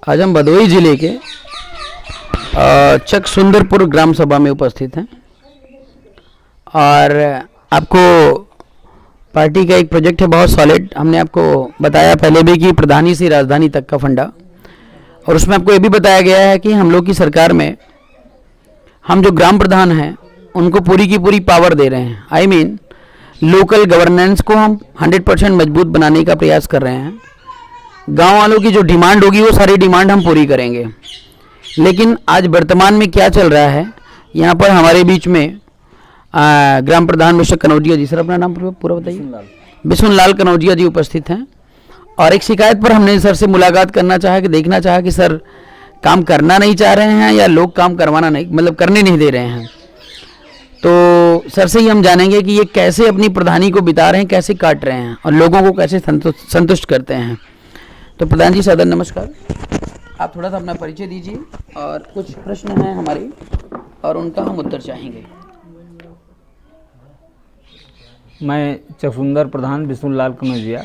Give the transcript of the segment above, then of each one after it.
आज हम भदोही जिले के चक सुंदरपुर ग्राम सभा में उपस्थित हैं और आपको पार्टी का एक प्रोजेक्ट है बहुत सॉलिड। हमने आपको बताया पहले भी कि प्रधानी से राजधानी तक का फंडा, और उसमें आपको ये भी बताया गया है कि हम लोग की सरकार में हम जो ग्राम प्रधान हैं उनको पूरी की पूरी पावर दे रहे हैं। आई मीन लोकल गवर्नेंस को हम 100% मजबूत बनाने का प्रयास कर रहे हैं। गांव वालों की जो डिमांड होगी वो सारी डिमांड हम पूरी करेंगे। लेकिन आज वर्तमान में क्या चल रहा है, यहाँ पर हमारे बीच में ग्राम प्रधान मिस्टर कनौजिया जी, सर अपना नाम पूरा बताइए। बिशुन लाल कनौजिया जी उपस्थित हैं और एक शिकायत पर हमने सर से मुलाकात करना चाहा कि देखना चाहा कि सर काम करना नहीं चाह रहे हैं या लोग काम करवाना नहीं मतलब करने नहीं दे रहे हैं। तो सर से ही हम जानेंगे कि ये कैसे अपनी प्रधानी को बिता रहे हैं, कैसे काट रहे हैं और लोगों को कैसे संतुष्ट करते हैं। तो प्रधान जी सदन नमस्कार, आप थोड़ा सा अपना परिचय दीजिए और कुछ प्रश्न हैं हमारे और उनका हम उत्तर चाहेंगे। मैं चकसुंदर प्रधान बिशुन लाल कनौजिया,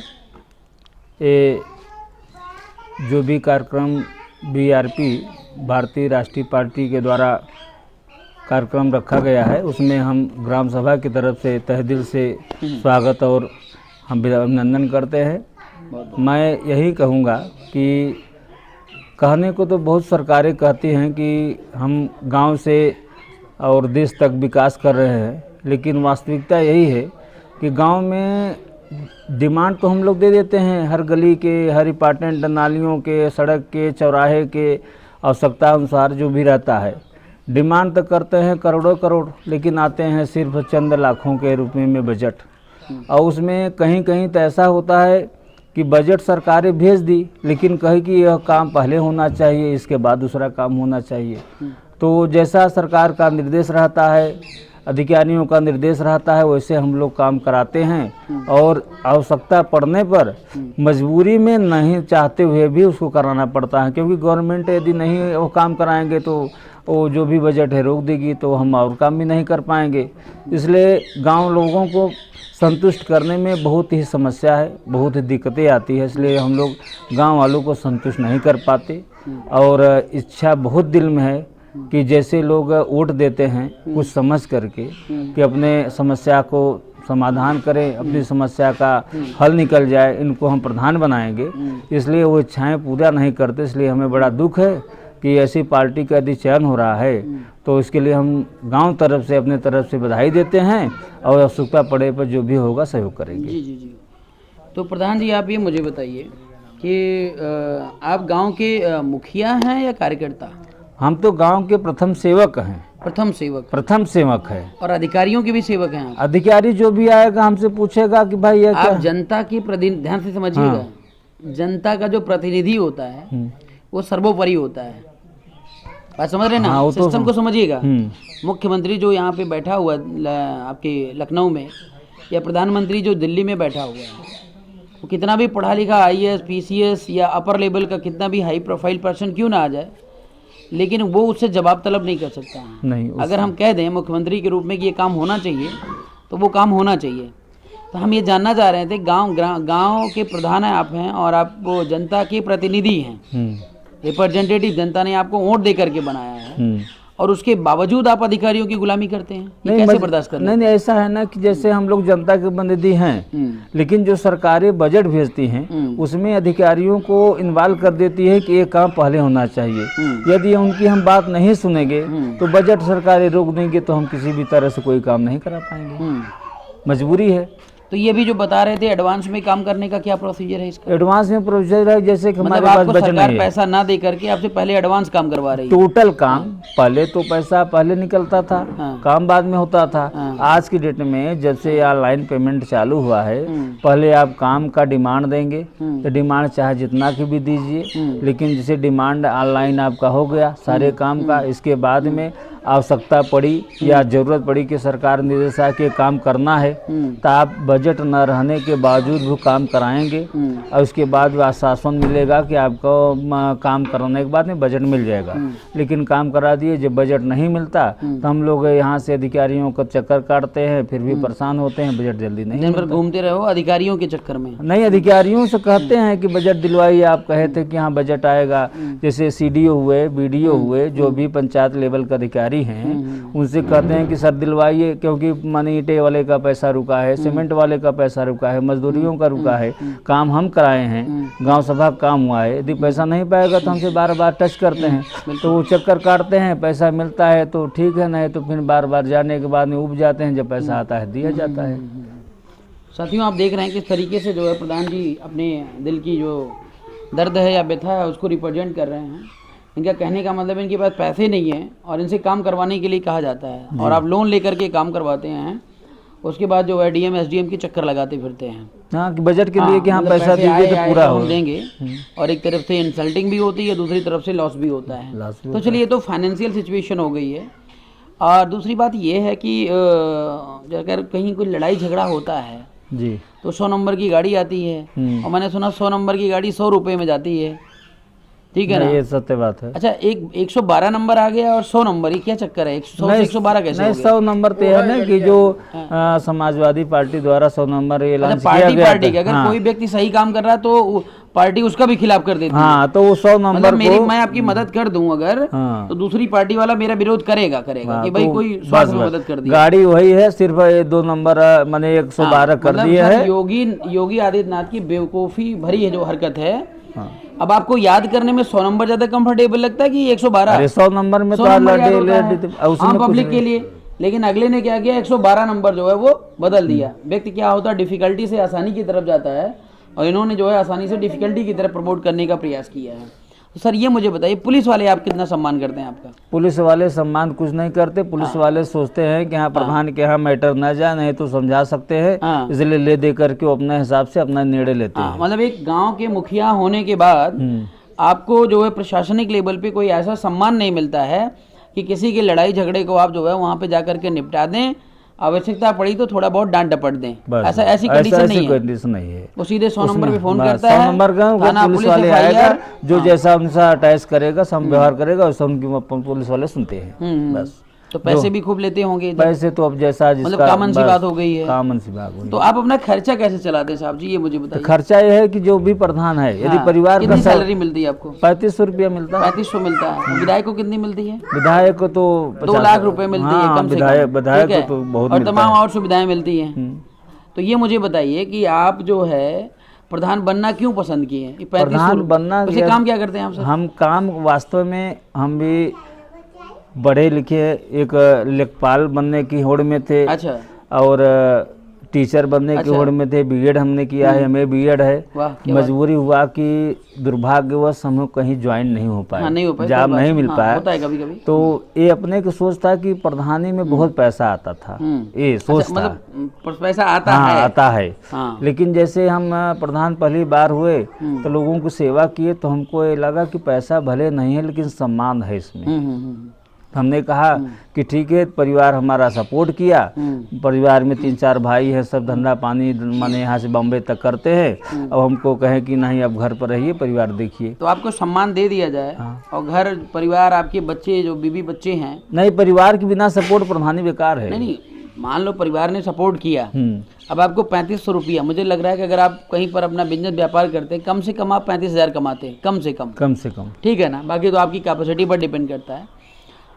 ये जो भी कार्यक्रम बीआरपी भारतीय राष्ट्रीय पार्टी के द्वारा कार्यक्रम रखा गया है उसमें हम ग्राम सभा की तरफ से तहे दिल से स्वागत और हम अभिनंदन करते हैं। मैं यही कहूँगा कि कहने को तो बहुत सरकारें कहती हैं कि हम गांव से और देश तक विकास कर रहे हैं, लेकिन वास्तविकता यही है कि गांव में डिमांड तो हम लोग दे देते हैं, हर गली के, हर अपार्टमेंट, नालियों के, सड़क के, चौराहे के आवश्यकता अनुसार जो भी रहता है डिमांड तो करते हैं करोड़ों करोड़, लेकिन आते हैं सिर्फ चंद लाखों के रूप में बजट। और उसमें कहीं कहीं तो ऐसा होता है कि बजट सरकारें भेज दी लेकिन कहे कि यह काम पहले होना चाहिए, इसके बाद दूसरा काम होना चाहिए। तो जैसा सरकार का निर्देश रहता है, अधिकारियों का निर्देश रहता है, वैसे हम लोग काम कराते हैं और आवश्यकता पड़ने पर मजबूरी में नहीं चाहते हुए भी उसको कराना पड़ता है, क्योंकि गवर्नमेंट यदि नहीं वो काम कराएंगे तो वो जो भी बजट है रोक देगी, तो हम और काम भी नहीं कर पाएंगे। इसलिए गांव लोगों को संतुष्ट करने में बहुत ही समस्या है, बहुत ही दिक्कतें आती है, इसलिए हम लोग गांव वालों को संतुष्ट नहीं कर पाते। और इच्छा बहुत दिल में है कि जैसे लोग वोट देते हैं कुछ समझ करके कि अपने समस्या को समाधान करें, अपनी समस्या का हल निकल जाए, इनको हम प्रधान बनाएंगे, इसलिए वो इच्छाएं पूरा नहीं करते। इसलिए हमें बड़ा दुख है कि ऐसी पार्टी का यदि चयन हो रहा है, तो इसके लिए हम गांव तरफ से अपने तरफ से बधाई देते हैं और आवश्यकता पड़े पर जो भी होगा सहयोग करेंगे। जी जी जी। तो प्रधान जी आप ये मुझे बताइए कि आप गांव के मुखिया हैं या कार्यकर्ता? हम तो गांव के प्रथम सेवक हैं। प्रथम सेवक है। और अधिकारियों के भी सेवक हैं? अधिकारी जो भी आएगा हमसे पूछेगा कि भाई ये आप जनता की प्रतिनिधि, ध्यान से समझिएगा। हाँ। जनता का जो प्रतिनिधि होता है वो सर्वोपरि होता है, बात समझ रहे ना? हाँ, सिस्टम को समझिएगा। मुख्यमंत्री जो यहाँ पे बैठा हुआ आपके लखनऊ में, या प्रधानमंत्री जो दिल्ली में बैठा हुआ है, वो कितना भी पढ़ा लिखा IAS PCS या अपर लेवल का कितना भी हाई प्रोफाइल पर्सन क्यों ना आ जाए, लेकिन वो उससे जवाब तलब नहीं कर सकता है। नहीं, अगर हम कह दें मुख्यमंत्री के रूप में कि ये काम होना चाहिए तो वो काम होना चाहिए। तो हम ये जानना चाह रहे थे, गांव के प्रधान आप हैं और आप वो जनता के प्रतिनिधि हैं, रिप्रेजेंटेटिव, जनता ने आपको वोट दे करके बनाया है और उसके बावजूद आप अधिकारियों की गुलामी करते हैं, ये कैसे बर्दाश्त करना? नहीं, ऐसा है ना कि जैसे हम लोग जनता के प्रतिनिधि हैं, लेकिन जो सरकारें बजट भेजती हैं उसमें अधिकारियों को इन्वॉल्व कर देती है कि ये काम पहले होना चाहिए। यदि उनकी हम बात नहीं सुनेंगे तो बजट सरकारें रोक देंगे, तो हम किसी भी तरह से कोई काम नहीं करा पाएंगे, मजबूरी है। तो ये भी जो बता रहे थे एडवांस में काम करने का क्या प्रोसीजर है इसका? एडवांस में प्रोसीजर है जैसे कि हमारे पास बजट सरकार पैसा ना दे करके आपसे पहले एडवांस काम करवा रही है। टोटल काम पहले तो पैसा पहले निकलता था। हाँ। काम बाद में होता था। हाँ। आज की डेट में जब से ऑनलाइन पेमेंट चालू हुआ है, पहले आप काम का डिमांड देंगे तो डिमांड चाहे जितना की भी दीजिए, लेकिन जैसे डिमांड ऑनलाइन आपका हो गया सारे काम का, इसके बाद में आवश्यकता पड़ी या जरूरत पड़ी कि सरकार निर्देशा के काम करना है, तो आप बजट न रहने के बावजूद भी काम कराएंगे और उसके बाद आश्वासन मिलेगा कि आपको काम कराने के बाद में बजट मिल जाएगा। लेकिन काम करा दिए, जब बजट नहीं मिलता तो हम लोग यहाँ से अधिकारियों का चक्कर काटते हैं, फिर भी परेशान होते हैं, बजट जल्दी नहीं दिन भर घूमते रहो अधिकारियों के चक्कर में। नहीं, अधिकारियों से कहते हैं कि बजट दिलवाइए, आप कहे थे कि हाँ बजट आएगा। जैसे सीडीओ हुए, बीडीओ हुए, जो भी पंचायत लेवल के अधिकारी हैं, उनसे कहते हैं कि सर दिलवाइए, क्योंकि माने ईंटे वाले का पैसा रुका है, सीमेंट वाले का पैसा रुका है, मजदूरियों का रुका है, काम हम कराए हैं, गांव सभा का काम हुआ है, यदि पैसा नहीं पाएगा तो हमसे बार बार टच करते हैं, तो वो चक्कर काटते हैं। पैसा मिलता है तो ठीक है, नहीं तो फिर बार बार जाने के बाद में उब जाते हैं, जब पैसा आता है दिया जाता है। साथियों, आप देख रहे हैं किस तरीके से जो है प्रधान जी अपने दिल की जो दर्द है या व्यथा है उसको रिप्रेजेंट कर रहे हैं। इनका कहने का मतलब इनके पास पैसे नहीं है और इनसे काम करवाने के लिए कहा जाता है, और आप लोन लेकर के काम करवाते हैं, उसके बाद जो है डीएम एसडीएम की चक्कर लगाते फिरते हैं। हाँ, कि बजट के लिए कि हाँ पैसा दीजिए तो पूरा हो देंगे, और एक तरफ से इंसल्टिंग भी होती है, दूसरी तरफ से लॉस भी होता है। तो चलिए, ये तो फाइनेंशियल सिचुएशन हो गई है। और दूसरी बात ये है कि अगर कहीं कोई लड़ाई झगड़ा होता है जी, तो 100 नंबर की गाड़ी आती है, और मैंने सुना 100 नंबर की गाड़ी 100 रुपये में जाती है, ठीक है ना? ये सत्य बात है। अच्छा, 112 नंबर आ गया और 100 नंबर, ये क्या चक्कर है? 100 से 112 कैसे हो नहीं, गया? 100 नंबर तो है ना कि जो समाजवादी पार्टी द्वारा 100 नंबर ऐलान किया गया पार्टी था। अगर हाँ, कोई व्यक्ति सही काम कर रहा है तो पार्टी उसका भी खिलाफ कर देती है। हाँ, तो वो 100 नंबर को मैं आपकी मदद कर दूं अगर, हाँ, तो दूसरी पार्टी वाला मेरा विरोध करेगा कि भाई तो कोई स्वास्थ्य में मदद कर दी। गाड़ी वही है, सिर्फ ये 2 नंबर मैंने 112 कर दिए है। योगी आदित्यनाथ की बेवकूफी भरी है जो हरकत है। हाँ। अब आपको याद करने में 100 नंबर ज्यादा कंफर्टेबल लगता है कि 112? अरे 100 नंबर में तो आम पब्लिक के लिए, लेकिन अगले ने क्या किया, 112 नंबर जो है वो बदल दिया। व्यक्ति क्या होता है, डिफिकल्टी से आसानी की तरफ जाता है, और इन्होंने जो है आसानी से डिफिकल्टी की तरफ प्रमोट करने का प्रयास किया है। तो सर ये मुझे बताइए, पुलिस वाले आप कितना सम्मान करते हैं आपका? पुलिस वाले सम्मान कुछ नहीं करते। पुलिस वाले सोचते हैं कि हाँ प्रधान के यहाँ मैटर न जाए, नहीं तो समझा सकते हैं, इसलिए ले दे करके वो अपने हिसाब से अपना निर्णय लेते हैं। मतलब एक गांव के मुखिया होने के बाद आपको जो है प्रशासनिक लेवल पे कोई ऐसा सम्मान नहीं मिलता है कि किसी की लड़ाई झगड़े को आप जो है वहाँ पे जाकर के निपटा दें, आवश्यकता पड़ी तो थोड़ा बहुत डांट डपट दें। ऐसी कंडीशन नहीं है। वो सीधे 100 नंबर पे फोन करता है, 100 नंबर का पुलिस वाले आएगा, जो जैसा उनसे अटैच करेगा, सम व्यवहार करेगा, वैसा उनकी पुलिस वाले सुनते हैं बस। तो पैसे भी खूब लेते होंगे? पैसे तो अब जैसा मतलब कॉमन सी बात हो गई है। कॉमन सी बात हो गई। तो आप अपना खर्चा कैसे चलाते हैं साहब जी, ये मुझे बताइए। खर्चा ये है कि जो भी प्रधान है, यदि परिवार का सैलरी मिलती है आपको? 3500 रुपया मिलता है। 3500 मिलता है। विधायक को कितनी मिलती है? विधायक को तो 2 लाख रुपए मिलती है कम से कम। विधायक को तो बहुत, और तमाम और सुविधाएं मिलती है। तो ये मुझे बताइए कि आप जो है प्रधान बनना क्यों पसंद किए? प्रधान बनना काम क्या करते हैं आप? हम काम वास्तव में हम भी पढ़े लिखे एक लेखपाल बनने की होड़ में थे। अच्छा। और टीचर बनने की होड़ में थे। बीएड हमने किया है, हमें बीएड है। मजबूरी हुआ कि दुर्भाग्यवश हम कहीं ज्वाइन नहीं हो पाए, जॉब नहीं मिल पाया। कभी-कभी तो ये अपने को सोचता कि प्रधानी में बहुत पैसा आता था, ये सोचता। मतलब पैसा आता है। लेकिन जैसे हम प्रधान पहली बार हुए तो लोगों की सेवा किए, तो हमको ये लगा कि पैसा भले नहीं है लेकिन सम्मान है इसमें। हमने कहा कि ठीक है, परिवार हमारा सपोर्ट किया। परिवार में 3-4 भाई हैं, सब धंधा पानी माने यहाँ से बॉम्बे तक करते हैं। अब हमको कहें कि नहीं, अब घर पर रहिए, परिवार देखिए। तो आपको सम्मान दे दिया जाए और घर परिवार, आपके बच्चे जो बीवी बच्चे हैं, नहीं, परिवार के बिना सपोर्ट प्रधानी बेकार है। नहीं, मान लो परिवार ने सपोर्ट किया, अब आपको 3500 रुपया, मुझे लग रहा है कि अगर आप कहीं पर अपना बिजनेस व्यापार करते हैं, कम से कम आप 35,000 कमाते हैं, कम से कम, ठीक है ना? बाकी तो आपकी कैपेसिटी पर डिपेंड करता है।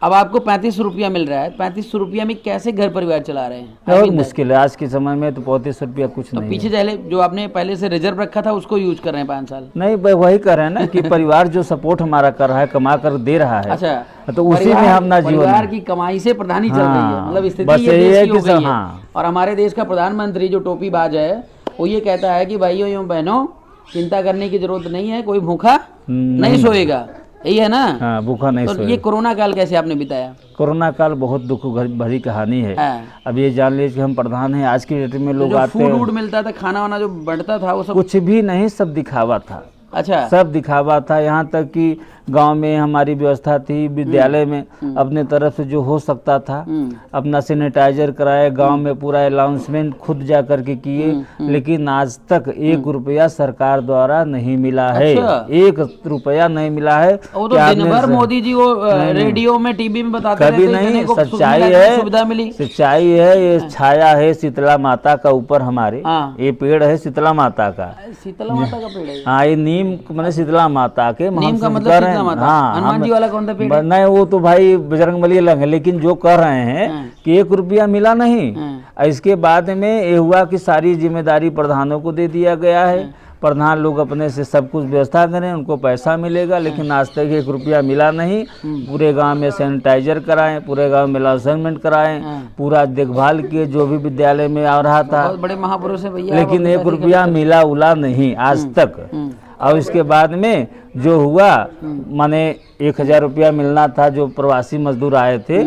अब आपको 3500 रुपया मिल रहा है, 3500 रुपया में कैसे घर परिवार चला रहे हैं? बहुत मुश्किल है आज के समय में, तो 3500 रुपया कुछ नहीं। पीछे चले जो आपने पहले से रिजर्व रखा था उसको यूज कर रहे हैं 5 साल? नहीं, वही कर रहे हैं ना कि परिवार जो सपोर्ट हमारा कर रहा है, कमा कर दे रहा है। अच्छा, तो उसी में अपना जीवन, परिवार की कमाई से प्रधानी चल रही है। मतलब स्थिति ये देश की हो गई है। और हमारे देश का प्रधानमंत्री जो टोपीबाज है, वो ये कहता है कि भाइयों एवं बहनों, चिंता करने की जरूरत नहीं है, कोई भूखा नहीं सोएगा, यही है ना? हाँ, भूखा नहीं सोएगा। तो ये कोरोना काल कैसे आपने बिताया? कोरोना काल बहुत दुख भरी कहानी है। अब ये जान लीजिए कि हम प्रधान हैं, आज की डेट में लोग आते हैं, फूड मिलता था, खाना वाना जो बढ़ता था, वो सब कुछ भी नहीं, सब दिखावा था। अच्छा। सब दिखावा था। यहाँ तक कि गांव में हमारी व्यवस्था थी, विद्यालय में अपने तरफ से जो हो सकता था अपना सैनिटाइजर कराए, गांव में पूरा अनाउंसमेंट खुद जा करके किए, लेकिन आज तक 1 रुपया सरकार द्वारा नहीं मिला है। अच्छा। 1 रुपया नहीं मिला है। वो तो दिन भर मोदी जी वो रेडियो में टीवी में बताते कभी रहते हैं, नहीं, इतने को सच्चाई सुविधा मिली। है, सच्चाई है। ये छाया है शीतला माता का ऊपर हमारे, हाँ। ये पेड़ है शीतला माता का। शीतला माता का पेड़ है? हाँ, ये नीम मैंने शीतला माता के नीम का मतलब शीतला माता। हनुमान जी वाला कौन सा पेड़ है? नहीं, वो तो भाई बजरंगबली अलग है, लेकिन जो कह रहे हैं कि 1 रुपया मिला नहीं। इसके बाद में ये हुआ कि सारी जिम्मेदारी प्रधानों को दे दिया गया है, प्रधान लोग अपने से सब कुछ व्यवस्था करें, उनको पैसा मिलेगा, लेकिन आज तक 1 रुपया मिला नहीं। पूरे गांव में सैनिटाइजर कराएं, पूरे गांव में अनाउंसमेंट कराएं, पूरा देखभाल किए जो भी विद्यालय में आ रहा था, बहुत बड़े महापुरुष है भैया, लेकिन 1 रुपया मिला उला नहीं आज तक। और इसके बाद में जो हुआ, माने 1000 रुपया मिलना था, जो प्रवासी मजदूर आए थे,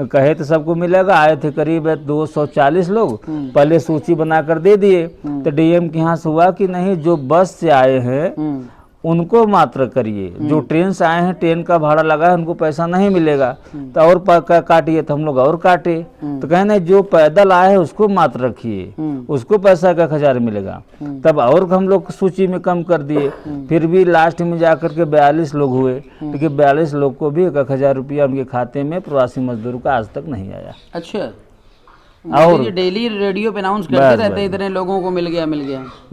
कहे तो सबको मिलेगा, आए थे करीब 240 लोग, पहले सूची बनाकर दे दिए। तो डीएम के यहाँ से हुआ कि नहीं, जो बस से आए हैं उनको मात्र करिए, जो ट्रेन से आए हैं ट्रेन का भाड़ा लगा है उनको पैसा नहीं मिलेगा। तो और काटिए, तो हम लोग और काटे। तो कहने जो पैदल आए हैं उसको मात्र रखिए, उसको पैसा का 1000 मिलेगा। तब और हम लोग सूची में कम कर दिए। फिर भी लास्ट में जाकर के 42 लोग हुए, लेकिन 42 लोग को भी 1000 रुपया उनके खाते में प्रवासी मजदूर का आज तक नहीं आया। अच्छा। और डेली रेडियो पे अनाउंस करते रहते इतने लोगों को मिल गया,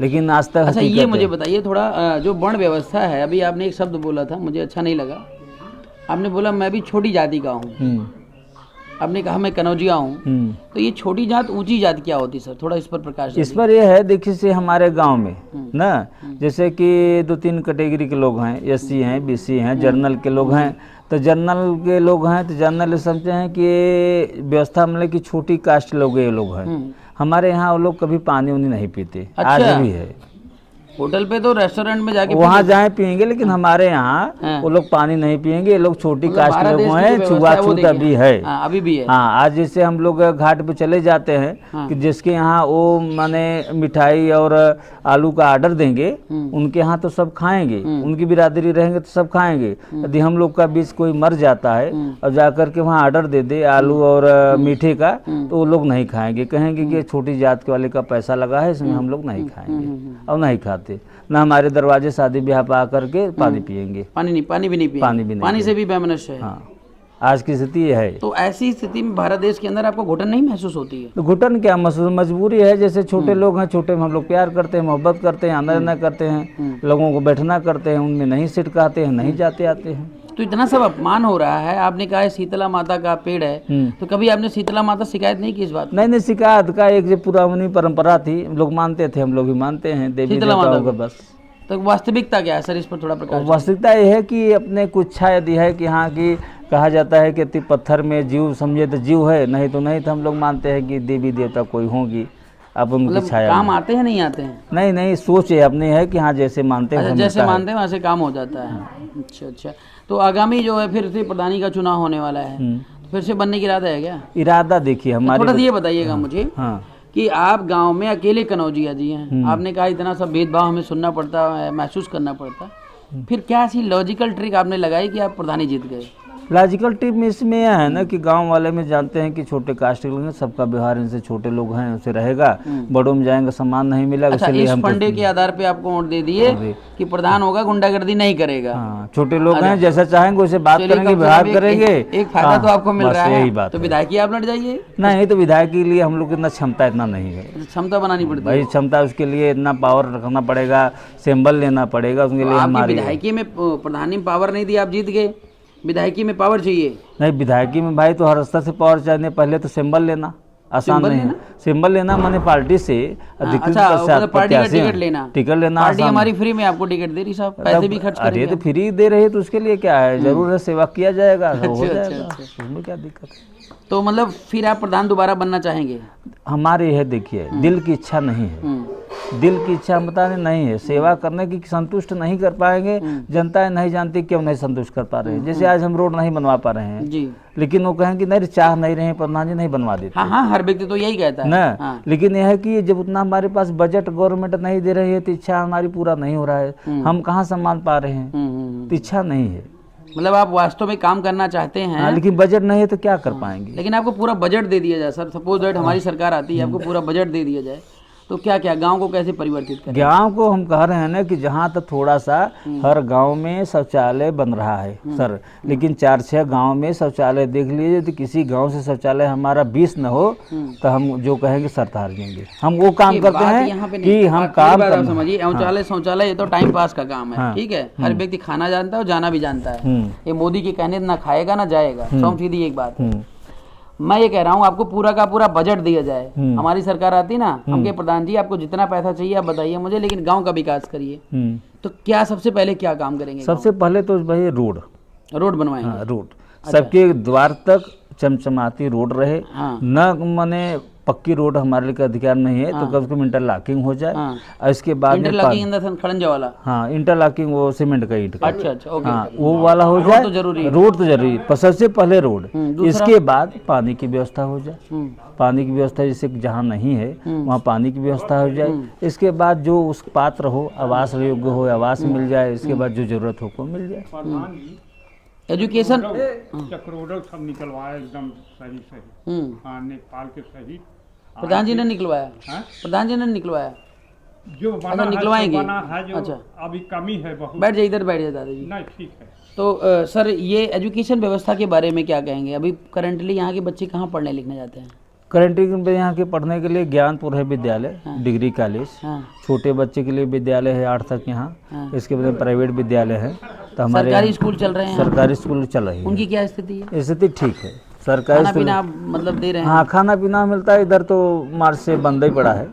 लेकिन आज तक। अच्छा, ये मुझे बताइए थोड़ा, जो वर्ण व्यवस्था है, अभी आपने एक शब्द बोला था मुझे अच्छा नहीं लगा, आपने बोला मैं भी छोटी जाति का हूँ, आपने कहा मैं कनौजिया हूँ, तो ये छोटी जात ऊंची जात क्या होती सर, थोड़ा इस पर प्रकाश। इस पर यह है, देखिए से हमारे गांव में ना, जैसे कि 2-3 कैटेगरी के लोग हैं, एससी हैं, बीसी हैं, जर्नल के लोग हैं। तो जर्नल के लोग हैं, तो जर्नल समझते हैं कि व्यवस्था मतलब कि छोटी कास्ट लोग ये लोग हैं। हमारे यहाँ वो लोग कभी पानी उनी नहीं पीते। अच्छा। आज भी है, होटल पे तो रेस्टोरेंट में जाके वहाँ जाए पियेंगे, लेकिन हमारे यहाँ वो लोग पानी नहीं पियेंगे। ये लोग छोटी कास्ट लोग हैं, छुआछूत अभी है, अभी भी है। हाँ, आज जैसे हम लोग घाट पे चले जाते हैं कि जिसके यहाँ वो माने मिठाई और आलू का ऑर्डर देंगे, उनके यहाँ तो सब खाएंगे, उनकी बिरादरी रहेंगे तो सब खाएंगे। यदि हम लोग का बीच कोई मर जाता है और जाकर के वहाँ ऑर्डर दे दे आलू और मीठे का, तो वो लोग नहीं खाएंगे, कहेंगे कि छोटी जात के वाले का पैसा लगा है, इसमें हम लोग नहीं खाएंगे और नहीं खाते। ना हमारे दरवाजे शादी ब्याह पर आकर के पानी पियेंगे, पानी भी नहीं पियेंगे, पानी से भी वैमनस्य है। हाँ, आज की स्थिति ये है। तो ऐसी स्थिति में भारत देश के अंदर आपको घुटन नहीं महसूस होती है? तो घुटन क्या महसूस, मजबूरी है। जैसे छोटे लोग हैं, छोटे में हम लोग प्यार करते हैं, मोहब्बत करते हैं, आना करते हैं, लोगों को बैठना करते हैं, उनमें नहीं सीट कहते हैं, नहीं जाते आते हैं। तो इतना सब अपमान हो रहा है, आपने कहा है शीतला माता का पेड़ है, तो कभी आपने शीतला माता शिकायत नहीं की इस बात? नहीं, शिकायत का एक जो पुरानी परंपरा थी, लोग मानते थे, हम लोग भी मानते हैं देवी देवताओं को, बस। तो वास्तविकता क्या है सर, इस पर थोड़ा प्रकाश। वास्तविकता ये है कि अपने कुछ इच्छा यदि है कि हाँ, की कहा जाता है कि अति पत्थर में जीव समझे तो जीव है, नहीं तो नहीं। तो हम लोग मानते हैं कि देवी देवता कोई होंगी, अब उनकी छाया काम आते हैं, नहीं आते हैं? नहीं, सोच है अपनी है कि हाँ जैसे मानते हैं, जैसे मानते हैं वैसे काम हो जाता है। अच्छा। तो आगामी जो है फिर से प्रधानी का चुनाव होने वाला है, तो फिर से बनने की इरादा है क्या? इरादा देखिए हमारे, थोड़ा ये बताइएगा मुझे कि आप गांव में अकेले कनौजिया जी हैं, आपने कहा इतना सब भेदभाव हमें सुनना पड़ता है, महसूस करना पड़ता, फिर क्या ऐसी लॉजिकल ट्रिक आपने लगाई कि आप प्रधानी जीत गए? लॉजिकल टिप में इसमें यह है ना कि गांव वाले में जानते हैं कि छोटे कास्ट के लोग हैं, सबका व्यवहार इनसे छोटे लोग हैं उनसे रहेगा, बड़ों में जाएंगे सम्मान नहीं मिलेगा। अच्छा, इस फंडे के आधार पे आपको वोट दे दिए कि प्रधान होगा, गुंडागर्दी नहीं करेगा। हाँ, छोटे लोग हैं, जैसा चाहेंगे वैसे बात करेंगे, व्यवहार करेंगे। एक फायदा तो आपको मिल रहा है, यही बात। तो विधायकी आप लड़ जाइए। नहीं, तो विधायकी के लिए हम लोग इतना क्षमता इतना नहीं है, क्षमता बनानी पड़ती है भाई, क्षमता उसके लिए इतना पावर रखना पड़ेगा, सिंबल लेना पड़ेगा उसके लिए। हमारी विधायकी में प्रधानी पावर नहीं दी, आप जीत गए, विधायकी में पावर चाहिए। नहीं, विधायकी में भाई तो हर स्तर से पावर चाहिए, पहले तो सिंबल लेना आसान नहीं है। सिंबल लेना माने पार्टी से अधिकृत पार्टी का टिकट लेना। पार्टी हमारी फ्री में आपको टिकट दे रही साहब, पैसे भी खर्च करेंगे। तो फ्री दे रहे तो उसके लिए क्या है, जरूर है, सेवा किया जाएगा, हो जाएगा, उसमें क्या दिक्कत है। तो मतलब फिर आप प्रधान दोबारा बनना चाहेंगे? हमारी है, देखिए दिल की इच्छा नहीं है, दिल की इच्छा बताने नहीं है, सेवा करने की संतुष्ट नहीं कर पाएंगे। जनता नहीं जानती क्यों नहीं संतुष्ट कर पा रहे हैं। जैसे आज हम रोड नहीं बनवा पा रहे हैं जी, लेकिन वो कहेंगे नहीं चाह नहीं रहे हैं प्रधान जी, नहीं बनवा देते। हाँ हाँ, हर व्यक्ति तो यही कहता है ना। हाँ। लेकिन यह है कि जब उतना हमारे पास बजट गवर्नमेंट नहीं दे रही है तो इच्छा हमारी पूरा नहीं हो रहा है, हम कहाँ सम्मान पा रहे हैं, तो इच्छा नहीं है। मतलब आप वास्तव में काम करना चाहते हैं हाँ, लेकिन बजट नहीं है तो क्या कर पाएंगे। लेकिन आपको पूरा बजट दे दिया जाए सर, सपोज दैट हमारी सरकार आती है, आपको पूरा बजट दे दिया जाए, तो क्या क्या गांव को कैसे परिवर्तित करें? गांव को हम कह रहे हैं ना कि जहाँ तक थोड़ा सा हर गांव में शौचालय बन रहा है सर, लेकिन 4-6 गांव में शौचालय देख लीजिए तो किसी गांव से शौचालय हमारा 20 न हो तो हम जो कहेंगे सरकार देंगे। हम वो काम करते हैं कि हम काम समझिए, शौचालय ये तो टाइम पास का काम है, ठीक है, हर व्यक्ति खाना जानता है और जाना भी जानता है। ये मोदी के कहने ना खाएगा ना जाएगा, सौ सीधी एक बात है। मैं ये कह रहा हूँ आपको पूरा का पूरा बजट दिया जाए, हमारी सरकार आती ना, हम कहे प्रधान जी आपको जितना पैसा चाहिए आप बताइए मुझे, लेकिन गांव का विकास करिए, तो क्या सबसे पहले क्या काम करेंगे? सबसे पहले तो भाई रोड बनवाएंगे। हाँ, रोड सबके द्वार तक चमचमाती रोड रहे। न माने पक्की रोड हमारे लिए अधिकार नहीं है तो कम से कम इंटरलॉकिंग हो जाए। और इसके बाद इंटरलॉकिंग खड़ंजा वाला, हाँ इंटरलॉकिंग वो सीमेंट का ईंट का, अच्छा ओके, हाँ वो वाला हो जाए। रोड तो जरूरी पर सबसे पहले रोड, इसके बाद पानी की व्यवस्था हो जाए। पानी की व्यवस्था जैसे जहाँ नहीं है वहाँ पानी की व्यवस्था हो जाए। इसके बाद जो उस पात्र हो आवास योग्य हो आवास मिल जाए। इसके बाद जो जरूरत हो को मिल जाए। एजुकेशन चक्रोडल सब निकलवाया एकदम सही हाँ, नेपाल के सही प्रधान जी ने निकलवाया, प्रधान जी ने निकलवाया जो बना निकलवाएंगे। है जो अच्छा, अभी कमी है बहुत। बैठ जाइए, इधर बैठ जाए दादाजी। नहीं ठीक है। तो सर ये एजुकेशन व्यवस्था के बारे में क्या कहेंगे? अभी करंटली यहाँ के बच्चे कहाँ पढ़ने लिखने जाते हैं? करंटली यहाँ के पढ़ने के लिए ज्ञानपुर है विद्यालय, डिग्री कॉलेज, छोटे बच्चे के लिए विद्यालय है 8 तक यहाँ। इसके बाद प्राइवेट विद्यालय है। तो हमारे सरकारी स्कूल चल रहे हैं, सरकारी स्कूल चल रही है। उनकी क्या स्थिति है? स्थिति ठीक है, सरकारी खाना पीना मतलब दे रहे हैं? हाँ खाना पीना मिलता है, इधर तो मार्च से बंद ही पड़ा है।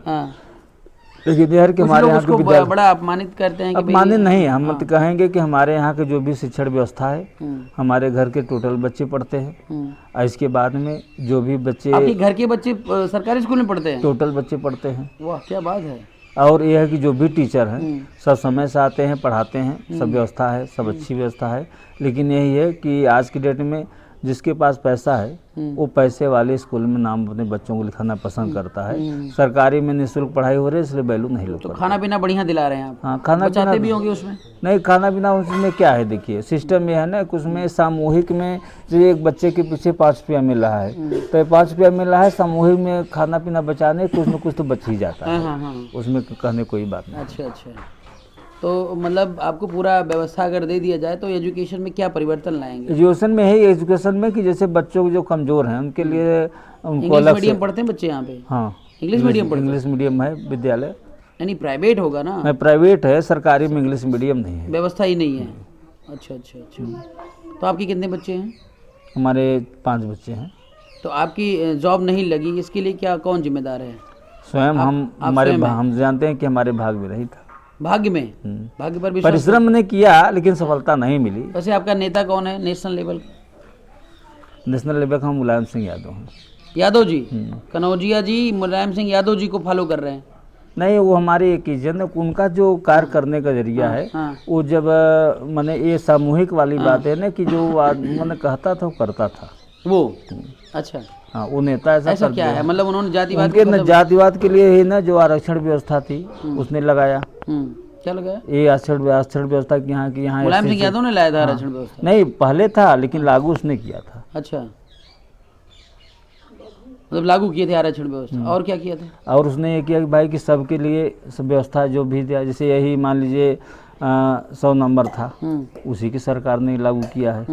लेकिन इधर के हमारे यहाँ के विद्यालय बड़ा अपमानित करते हैं। अपमानित नहीं, हम तो कहेंगे कि हमारे यहाँ के जो भी शिक्षण व्यवस्था है, हमारे घर के टोटल बच्चे पढ़ते हैं। और इसके बाद में जो भी बच्चे, आपके घर के बच्चे सरकारी स्कूल में पढ़ते हैं? टोटल बच्चे पढ़ते हैं। वाह क्या बात है। और यह है कि जो भी टीचर हैं सब समय से आते हैं, पढ़ाते हैं, सब व्यवस्था है, सब अच्छी व्यवस्था है। लेकिन यही है कि आज की डेट में जिसके पास पैसा है वो पैसे वाले स्कूल में नाम अपने बच्चों को लिखाना पसंद करता है। सरकारी में निःशुल्क पढ़ाई हो रही है इसलिए वैल्यू नहीं लोग। तो खाना पीना बढ़िया दिला रहे हैं आप? हाँ खाना पीना भी होंगे उसमें? नहीं, खाना पीना उसमें क्या है, देखिए सिस्टम ये है ना कि उसमें सामूहिक में जो एक बच्चे के पीछे 5 रुपया मिल रहा है तो 5 रुपया मिल रहा है, सामूहिक में खाना पीना बचाने कुछ न कुछ तो बच ही जाता है, उसमें कहने कोई बात नहीं। अच्छा, तो मतलब आपको पूरा व्यवस्था अगर दे दिया जाए तो एजुकेशन में क्या परिवर्तन लाएंगे? एजुकेशन में है, एजुकेशन में कि जैसे बच्चों जो कमजोर हैं उनके लिए इंग्लिश मीडियम पढ़ते हैं बच्चे यहाँ पे? हाँ इंग्लिश मीडियम पढ़ते हैं? इंग्लिश मीडियम है विद्यालय, यानी प्राइवेट होगा ना? नहीं प्राइवेट है, सरकारी में इंग्लिश मीडियम नहीं है, व्यवस्था ही नहीं है। अच्छा। तो आपके कितने बच्चे हैं? हमारे 5 बच्चे हैं। तो आपकी जॉब नहीं लगी, इसके लिए क्या कौन जिम्मेदार है? स्वयं हम जानते हैं कि हमारे भाग में नहीं था। भाग्य में, भाग्य पर परिश्रम ने किया लेकिन सफलता नहीं मिली। वैसे आपका नेता कौन है नेशनल लेवल? नेशनल लेवल का मुलायम सिंह यादव हैं। यादव जी कनौजिया जी मुलायम सिंह यादव जी को फॉलो कर रहे हैं? नहीं, वो हमारे एक जन, उनका जो कार्य करने का जरिया है वो जब मैंने ये सामूहिक वाली बात है ना कि जो मैंने कहता था वो करता था वो। अच्छा हाँ, वो नेता ऐसा क्या है, मतलब उन्होंने जातिवाद के लिए ही ना जो आरक्षण व्यवस्था थी उसने लगाया। क्या लगाया? ये आरक्षण व्यवस्था की यहाँ मुलायम सिंह यादव ने लाया था आरक्षण व्यवस्था? नहीं, पहले था लेकिन लागू उसने किया था। अच्छा, मतलब लागू किए थे आरक्षण व्यवस्था। और क्या किया था? और उसने ये किया कि भाई कि सबके लिए सब व्यवस्था जो भी दिया, जैसे यही मान लीजिए 100 नंबर था उसी की सरकार ने लागू किया है।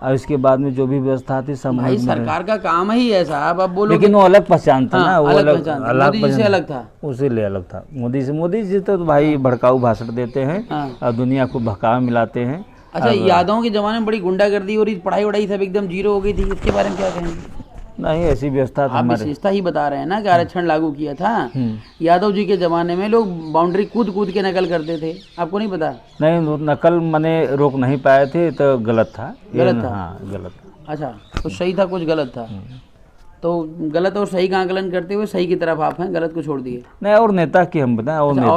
और इसके बाद में जो भी व्यवस्था थी भाई सरकार का काम ही है साहब, अब बोलो। लेकिन वो अलग पहचान था ना, वो अलग मोदी से अलग था, उसी लिए अलग था। मोदी जी तो भाई भड़काऊ भाषण देते हैं और दुनिया को भड़कावा मिलाते हैं। अच्छा, यादवों के जमाने में बड़ी गुंडागर्दी और पढ़ाई वढ़ाई सब एकदम जीरो हो गई थी, इसके बारे में क्या कहेंगे? नहीं, ऐसी व्यवस्था आप विशेषता ही बता रहे हैं ना कि आरक्षण लागू किया था। यादव जी के जमाने में लोग बाउंड्री कूद के नकल करते थे, आपको नहीं पता? नहीं, नकल मने रोक नहीं पाए थे तो गलत था। गलत था? हाँ गलत था। अच्छा, कुछ सही था कुछ गलत था। तो गलत और सही का आकलन करते हुए सही की तरफ आप हैं, गलत को छोड़ दिए। नहीं, और नेता की हम बताएं, और अच्छा,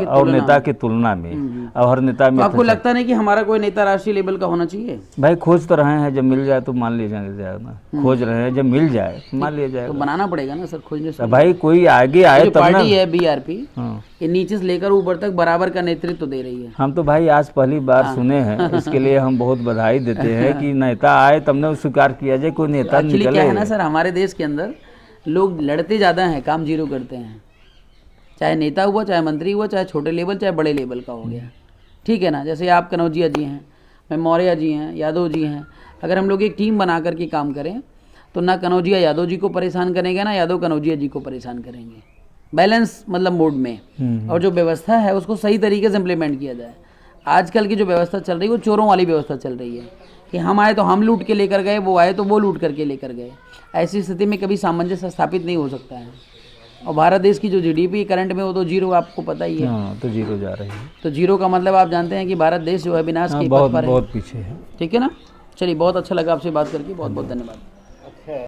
और नेता की तुलना में और हर नेता तो में आपको लगता नहीं कि हमारा कोई नेता राष्ट्रीय लेवल का होना चाहिए? भाई खोज तो रहे हैं, जब मिल जाए तो मान लिया जाएगा। खोज रहे हैं, जब मिल जाए तो मान लिया तो जाएगा। बनाना पड़ेगा ना सर, खोजने से। भाई कोई आगे आए जो तब ना। पार्टी है बीआरपी, हाँ। ये नीचे से लेकर ऊपर तक बराबर का नेतृत्व दे रही है। हम तो भाई आज पहली बार सुने हैं, इसके लिए हम बहुत बधाई देते हैं कि नेता आए तब ने स्वीकार किया जाए कोई नेता एक्चुअली क्या निकले। है ना सर, हमारे देश के अंदर लोग लड़ते ज़्यादा हैं, काम जीरो करते हैं। चाहे नेता हुआ, चाहे मंत्री हुआ, चाहे छोटे लेवल चाहे बड़े लेवल का हो गया, ठीक है ना। जैसे आप कनौजिया जी हैं, मैं मौर्य जी हैं, यादव जी हैं, अगर हम लोग एक टीम बना करके काम करें तो ना कनौजिया यादव जी को परेशान करेंगे, ना यादव कनौजिया जी को परेशान करेंगे। बैलेंस मतलब मोड में, और जो व्यवस्था है उसको सही तरीके से इम्प्लीमेंट किया जाए। आजकल की जो व्यवस्था चल रही है वो चोरों वाली व्यवस्था चल रही है कि हम आए तो हम लूट के लेकर गए, वो आए तो वो लूट करके लेकर गए। ऐसी स्थिति में कभी सामंजस्य स्थापित नहीं हो सकता है। और भारत देश की जो जीडीपी करंट में वो तो जीरो, आपको पता ही है। हाँ, तो जीरो जा रही है। तो जीरो का मतलब आप जानते हैं कि भारत देश जो है विनाश के पथ पर है। बहुत पीछे है। ठीक है ना। चलिए, बहुत अच्छा लगा आपसे बात करके, बहुत बहुत धन्यवाद।